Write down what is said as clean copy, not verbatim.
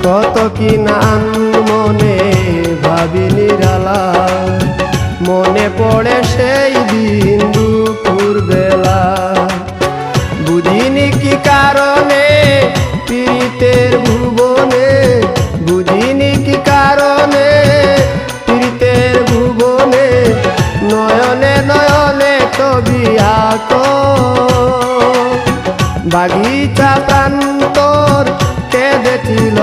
কত কি নান মনে ভাবি নিরালা, মনে পড়ে সেই দিন দুপুর বেলা। বুঝিনি কি কারণে পীড়িতের ভুবনে, বুঝিনি কি কারণে পীড়িতের ভুবনে, নয়নে নয়নে ছবি আঁকো। বাগিচা প্রান্তর কেঁদেছিল